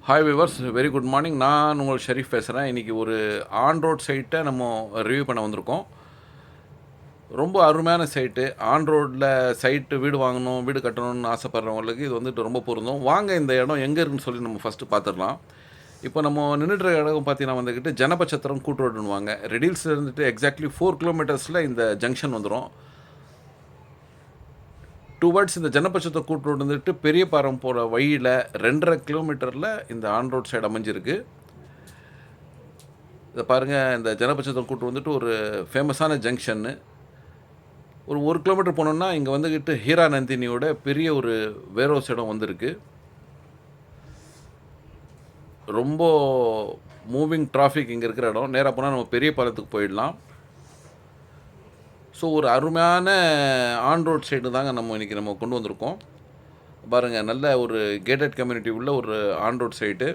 Hi viewers, very good morning. நான் உங்கள் ஷெரீஃப் பேசுகிறேன். இன்றைக்கி ஒரு ஆன் ரோட் சைட்டை நம்ம ரிவ்யூ பண்ண வந்திருக்கோம். ரொம்ப அருமையான சைட்டு. ஆன் ரோட்டில் சைட்டு வீடு வாங்கணும், வீடு கட்டணும்னு ஆசைப்படுறவங்களுக்கு இது வந்துட்டு ரொம்ப பொருந்தும். வாங்க இந்த இடம் எங்கே இருக்குன்னு சொல்லி நம்ம ஃபஸ்ட்டு பார்த்துடலாம். இப்போ நம்ம நின்றுட்டு இடம் பார்த்தீங்கன்னா வந்துக்கிட்டு ஜனபச்சத்திரம் கூட்டுரோடுன்னுவாங்க. ரெடில்ஸில் இருந்துட்டு எக்ஸாக்ட்லி 4 கிலோமீட்டர்ஸில் இந்த ஜங்ஷன் வந்துடும். டுவர்ட்ஸ் இந்த ஜனபட்சத்தை கூட்டு ரோடு வந்துட்டு பெரியபாரம் போகிற வழியில் 2.5 கிலோமீட்டரில் இந்த ஆன் ரோட் சைடு அமைஞ்சிருக்கு. இதை பாருங்கள், இந்த ஜனபட்சத்தை கூட்டு வந்துட்டு ஒரு ஃபேமஸான ஜங்ஷன்னு. ஒரு கிலோமீட்டர் போனோம்னா இங்கே வந்துக்கிட்டு ஹீரா நந்தினியோட பெரிய ஒரு வேர்ஹவுஸ் இடம் வந்திருக்கு. ரொம்ப மூவிங் டிராஃபிக் இங்கே இருக்கிற இடம். நேராக போனால் நம்ம பெரிய பாலத்துக்கு போயிடலாம். ஸோ ஒரு அருமையான ஆன் ரோட் சைடு தாங்க இன்றைக்கி நம்ம கொண்டு வந்திருக்கோம். பாருங்கள், நல்ல ஒரு கேட்டட் கம்யூனிட்டி உள்ள ஒரு ஆன் ரோட் சைட்டு.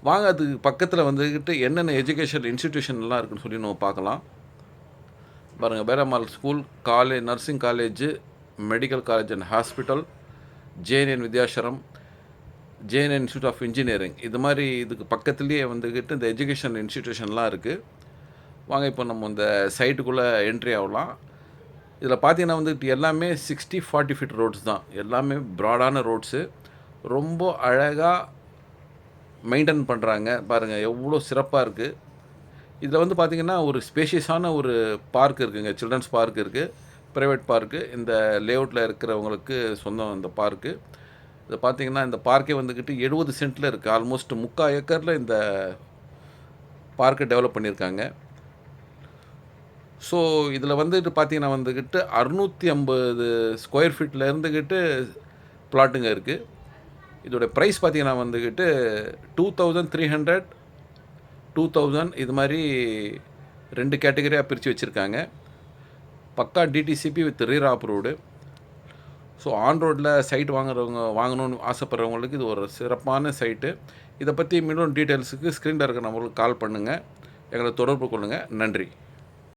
வாங்க அதுக்கு பக்கத்தில் வந்துக்கிட்டு என்னென்ன எஜுகேஷன் இன்ஸ்டிடியூஷன்லாம் இருக்குதுன்னு சொல்லி நம்ம பார்க்கலாம். பாருங்கள், Perammal school, college, nursing college, medical college and hospital, JNN Vidyashram, JNN institute of engineering, இது மாதிரி இதுக்கு பக்கத்துலேயே வந்துக்கிட்டு இந்த எஜுகேஷன் இன்ஸ்டிடியூஷன்லாம் இருக்குது. வாங்க இப்போ நம்ம இந்த சைட்டுக்குள்ளே என்ட்ரி ஆகலாம். இதில் பார்த்தீங்கன்னா வந்துட்டு எல்லாமே 60-40 ஃபீட் ரோட்ஸ் தான். எல்லாமே ப்ராடான ரோட்ஸு. ரொம்ப அழகாக மெயின்டைன் பண்ணுறாங்க. பாருங்கள் எவ்வளோ சிறப்பாக இருக்குது. இதில் வந்து பார்த்திங்கன்னா ஒரு ஸ்பேஷியஸான ஒரு பார்க் இருக்குதுங்க. சில்ட்ரன்ஸ் பார்க் இருக்குது, ப்ரைவேட் பார்க்கு. இந்த லேஅவுட்டில் இருக்கிறவங்களுக்கு சொந்தம் இந்த பார்க்கு. இதை பார்த்திங்கன்னா இந்த பார்க்கே வந்துக்கிட்டு 70 சென்ட்டில் இருக்குது. ஆல்மோஸ்ட் 3/4 ஏக்கரில் இந்த பார்க்கை டெவலப் பண்ணியிருக்காங்க. ஸோ இதில் வந்துட்டு பார்த்தீங்கன்னா வந்துக்கிட்டு 650 ஸ்கொயர் ஃபீட்டில் இருந்துக்கிட்டு பிளாட்டுங்க இருக்குது. இதோடைய ப்ரைஸ் பார்த்தீங்கன்னா வந்துக்கிட்டு 2300, 2000 இது மாதிரி 2 கேட்டகரியாக பிரித்து வச்சுருக்காங்க. பக்கா DTCP with ரீரா approved. So on ரோட்டில் சைட் வாங்கணும்னு ஆசைப்படுறவங்களுக்கு இது ஒரு சிறப்பான சைட்டு. இதை பற்றி மீண்டும் டீட்டெயில்ஸுக்கு ஸ்க்ரீனில் இருக்கிற நம்பருக்கு கால் பண்ணுங்கள், எங்களை தொடர்பு கொள்ளுங்கள். நன்றி.